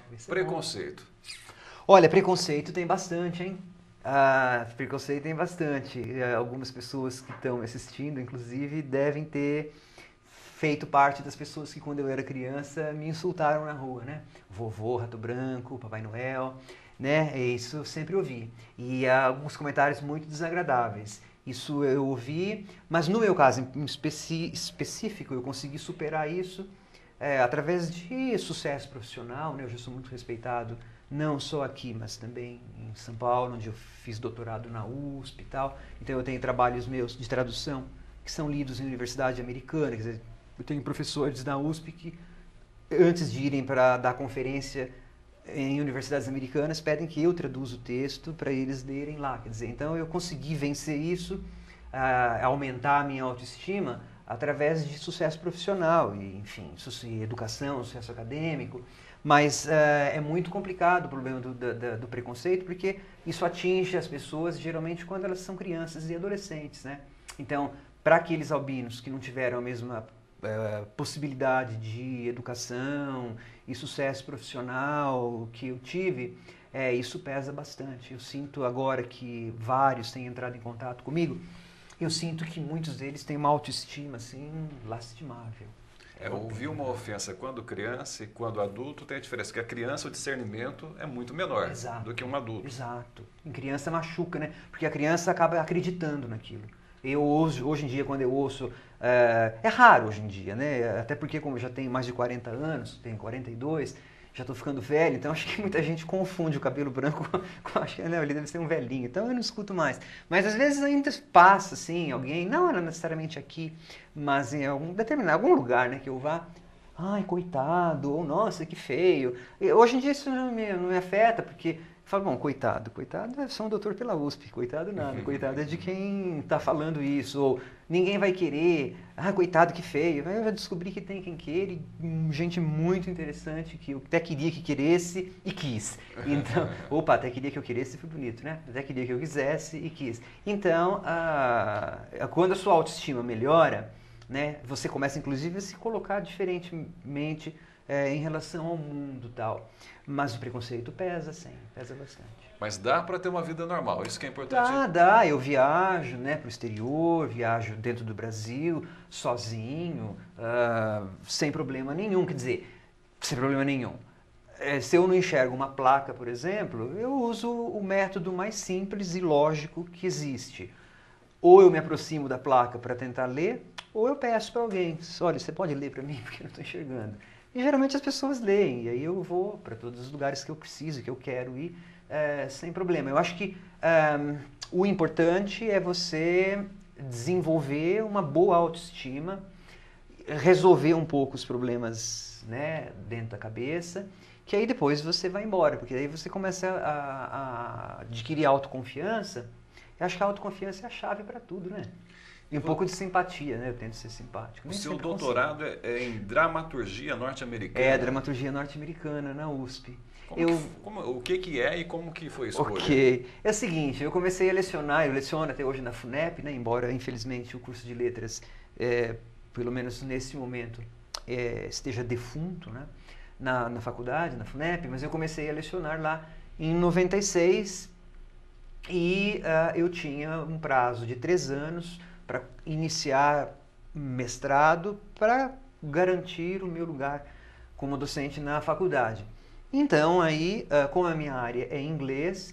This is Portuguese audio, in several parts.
Vai ser bom. Preconceito. Olha, preconceito tem bastante, hein? Preconceito tem bastante. Algumas pessoas que estão assistindo, inclusive, devem ter feito parte das pessoas que, quando eu era criança, me insultaram na rua, né? Vovô, Rato Branco, Papai Noel, né? Isso eu sempre ouvi. E há alguns comentários muito desagradáveis. Isso eu ouvi, mas no meu caso em específico, eu consegui superar isso através de sucesso profissional, né? Eu já sou muito respeitado, não só aqui, mas também em São Paulo, onde eu fiz doutorado na USP e tal. Então eu tenho trabalhos meus de tradução que são lidos em universidade americana. Quer dizer, eu tenho professores da USP que, antes de irem para dar conferência em universidades americanas, pedem que eu traduza o texto para eles lerem lá. Quer dizer, então eu consegui vencer isso, aumentar a minha autoestima através de sucesso profissional, e, enfim, educação, sucesso acadêmico. Mas é muito complicado o problema do preconceito, porque isso atinge as pessoas geralmente quando elas são crianças e adolescentes, né? Então, para aqueles albinos que não tiveram a mesma possibilidade de educação e sucesso profissional que eu tive, isso pesa bastante. Eu sinto agora que vários têm entrado em contato comigo, eu sinto que muitos deles têm uma autoestima assim lastimável. Ouvir uma ofensa quando criança e quando adulto tem a diferença, que a criança, o discernimento é muito menor do que um adulto. Exato. Em criança machuca, né? Porque a criança acaba acreditando naquilo. Eu hoje em dia, quando eu ouço, é raro hoje em dia, né? Até porque como eu já tenho mais de 40 anos, tenho 42, já estou ficando velho, então acho que muita gente confunde o cabelo branco com acho que ele deve ser um velhinho, então eu não escuto mais. Mas às vezes ainda passa, assim, alguém, não era necessariamente aqui, mas em algum lugar, né, que eu vá, ai, coitado, ou nossa, que feio. Hoje em dia isso não me afeta, porque fala, bom, coitado é só um doutor pela USP, coitado nada, coitado é de quem está falando isso, ou ninguém vai querer, coitado que feio, eu já descobri que tem quem queira, e gente muito interessante, que eu até queria que queresse e quis, então, até queria que eu queresse, foi bonito, né, até queria que eu quisesse e quis, então, quando a sua autoestima melhora, né, você começa inclusive a se colocar diferentemente em relação ao mundo e tal. Mas o preconceito pesa, sim, pesa bastante. Mas dá para ter uma vida normal, isso que é importante. Dá. Eu viajo, né, para o exterior, viajo dentro do Brasil, sozinho, sem problema nenhum. Quer dizer, sem problema nenhum. Se eu não enxergo uma placa, por exemplo, eu uso o método mais simples e lógico que existe. Ou eu me aproximo da placa para tentar ler, ou eu peço para alguém, olha, você pode ler para mim porque eu não estou enxergando. E geralmente as pessoas leem, e aí eu vou para todos os lugares que eu preciso, que eu quero ir, sem problema. Eu acho que o importante é você desenvolver uma boa autoestima, resolver um pouco os problemas, né, dentro da cabeça, que aí depois você vai embora, porque aí você começa a adquirir autoconfiança. Eu acho que a autoconfiança é a chave para tudo, né? E um pouco de simpatia, né? Eu tento ser simpático. O seu doutorado é em dramaturgia norte-americana? É, dramaturgia norte-americana, na USP. O que é e como que foi a escolha? Ok. É o seguinte, eu comecei a lecionar, eu leciono até hoje na FUNEP, né? Embora, infelizmente, o curso de letras, pelo menos nesse momento, esteja defunto, né? Na faculdade, na FUNEP, mas eu comecei a lecionar lá em 96 e eu tinha um prazo de 3 anos para iniciar mestrado para garantir o meu lugar como docente na faculdade. Então, aí, como a minha área é inglês,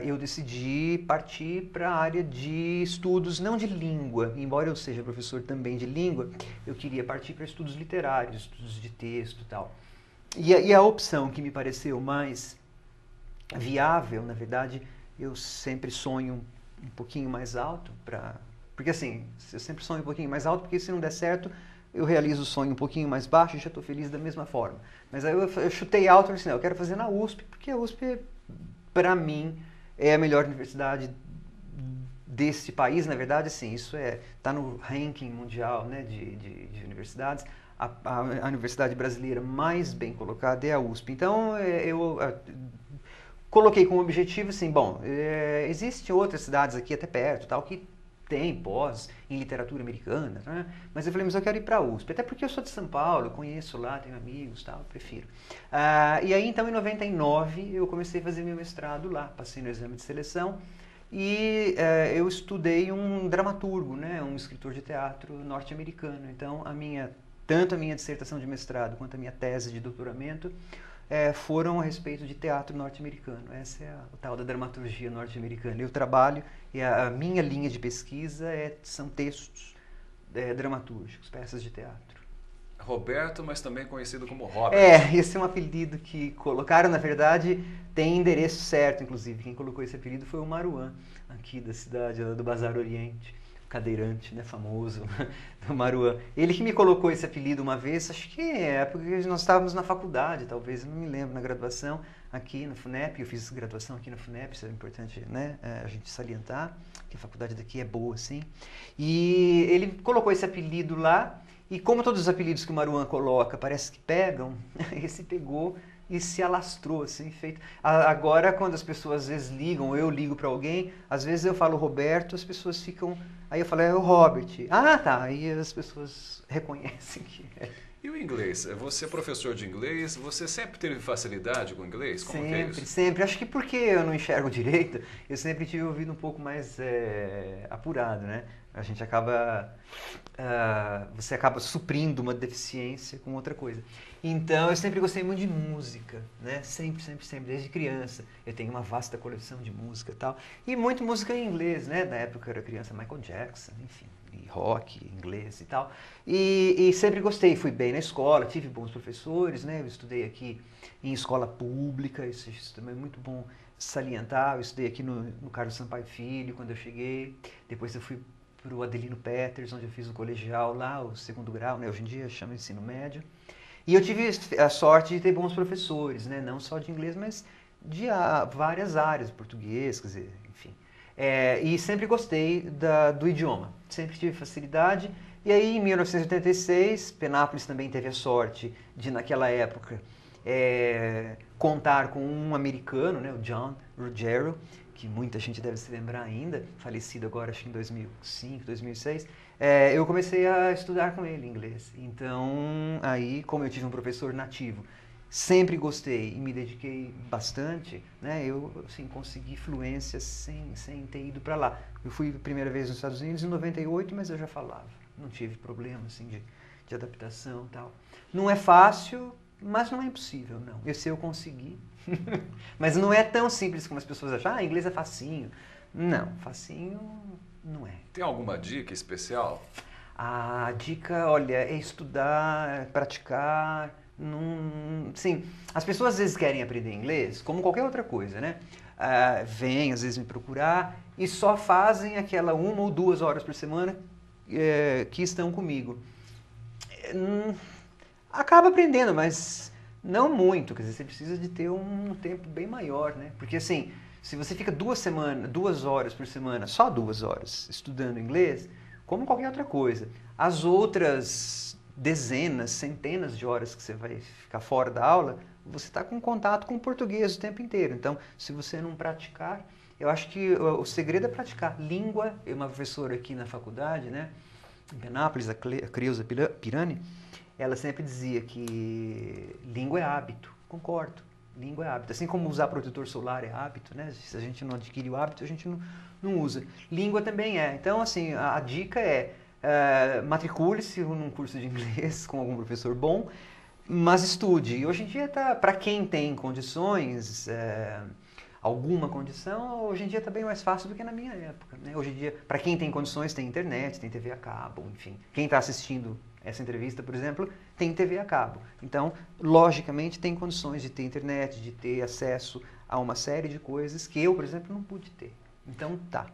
eu decidi partir para a área de estudos, não de língua, embora eu seja professor também de língua, eu queria partir para estudos literários, estudos de texto e tal. E a opção que me pareceu mais viável, na verdade, eu sempre sonho um pouquinho mais alto porque assim, eu sempre sonho um pouquinho mais alto, porque se não der certo, eu realizo o sonho um pouquinho mais baixo e já estou feliz da mesma forma. Mas aí eu chutei alto e falei assim, não, eu quero fazer na USP, porque a USP, para mim, é a melhor universidade desse país. Na verdade, assim, isso está no ranking mundial, né, de universidades. A universidade brasileira mais bem colocada é a USP. Então, eu coloquei como objetivo assim, bom, existem outras cidades aqui até perto, tal, que tem pós em literatura americana, né? Mas eu falei, mas eu quero ir para a USP, até porque eu sou de São Paulo, eu conheço lá, tenho amigos, tal, prefiro. E aí então em 99 eu comecei a fazer meu mestrado lá, passei no exame de seleção e eu estudei um dramaturgo, né? Um escritor de teatro norte-americano. Então tanto a minha dissertação de mestrado quanto a minha tese de doutoramento foram a respeito de teatro norte-americano. Essa é o tal da dramaturgia norte-americana. Eu trabalho e a minha linha de pesquisa são textos dramatúrgicos, peças de teatro. Roberto, mas também conhecido como Robert. Esse é um apelido que colocaram, na verdade, tem endereço certo, inclusive. Quem colocou esse apelido foi o Maruan, aqui da cidade, do Bazar Oriente. Cadeirante, né, famoso, do Maruan. Ele que me colocou esse apelido uma vez, acho que porque nós estávamos na faculdade, talvez, eu não me lembro, na graduação, aqui na FUNEP, eu fiz graduação aqui na FUNEP, isso é importante, né, a gente salientar, que a faculdade daqui é boa, sim. E ele colocou esse apelido lá, e como todos os apelidos que o Maruan coloca parece que pegam, esse pegou e se alastrou, assim, feito. Agora, quando as pessoas às vezes ligam, ou eu ligo para alguém, às vezes eu falo Roberto, as pessoas ficam... Aí eu falo, é o Robert. Ah, tá. Aí as pessoas reconhecem que é. E o inglês? Você é professor de inglês, você sempre teve facilidade com o inglês? Como que é isso? Sempre. Acho que porque eu não enxergo direito, eu sempre tive o ouvido um pouco mais apurado, né? A gente você acaba suprindo uma deficiência com outra coisa. Então, eu sempre gostei muito de música, né? Sempre, desde criança. Eu tenho uma vasta coleção de música e tal. E muito música em inglês, né? Da época que eu era criança, Michael Jackson, enfim, e rock, inglês e tal. E sempre gostei, fui bem na escola, tive bons professores, né? Eu estudei aqui em escola pública, isso também é muito bom salientar. Eu estudei aqui no Carlos Sampaio Filho, quando eu cheguei. Depois eu fui para o Adelino Peters, onde eu fiz o colegial lá, o segundo grau, né? Hoje em dia chama ensino médio. E eu tive a sorte de ter bons professores, né? Não só de inglês, mas de várias áreas, português, quer dizer, enfim. E sempre gostei do idioma, sempre tive facilidade. E aí, em 1986, Penápolis também teve a sorte de, naquela época, contar com um americano, né? O John Ruggiero, que muita gente deve se lembrar ainda, falecido agora, acho que em 2005, 2006, eu comecei a estudar com ele inglês. Então, aí, como eu tive um professor nativo, sempre gostei e me dediquei bastante, né, eu assim, consegui fluência sem ter ido para lá. Eu fui a primeira vez nos Estados Unidos em 98, mas eu já falava, não tive problema assim, de adaptação e tal. Não é fácil, mas não é impossível, não. Esse eu consegui. Mas não é tão simples como as pessoas acham. Inglês é facinho. Não, facinho não é. Tem alguma dica especial? A dica, olha, é estudar, praticar. Sim, as pessoas às vezes querem aprender inglês, como qualquer outra coisa, né? Vêm às vezes me procurar e só fazem aquela 1 ou 2 horas por semana que estão comigo. Acaba aprendendo, mas não muito, quer dizer, você precisa de ter um tempo bem maior, né? Porque assim, se você fica 2 horas por semana, só 2 horas, estudando inglês, como qualquer outra coisa, as outras dezenas, centenas de horas que você vai ficar fora da aula, você está com contato com o português o tempo inteiro. Então, se você não praticar, eu acho que o segredo é praticar. Língua, uma professora aqui na faculdade, né, em Penápolis, a Creuza Pirani, ela sempre dizia que língua é hábito. Concordo, língua é hábito. Assim como usar protetor solar é hábito, né? Se a gente não adquire o hábito, a gente não usa. Língua também é. Então, assim, a dica matricule-se num curso de inglês com algum professor bom, mas estude. E hoje em dia, para quem tem condições, alguma condição, hoje em dia está bem mais fácil do que na minha época, né? Hoje em dia, para quem tem condições, tem internet, tem TV a cabo, enfim. Quem está assistindo essa entrevista, por exemplo, tem TV a cabo. Então, logicamente, tem condições de ter internet, de ter acesso a uma série de coisas que eu, por exemplo, não pude ter. Então, tá.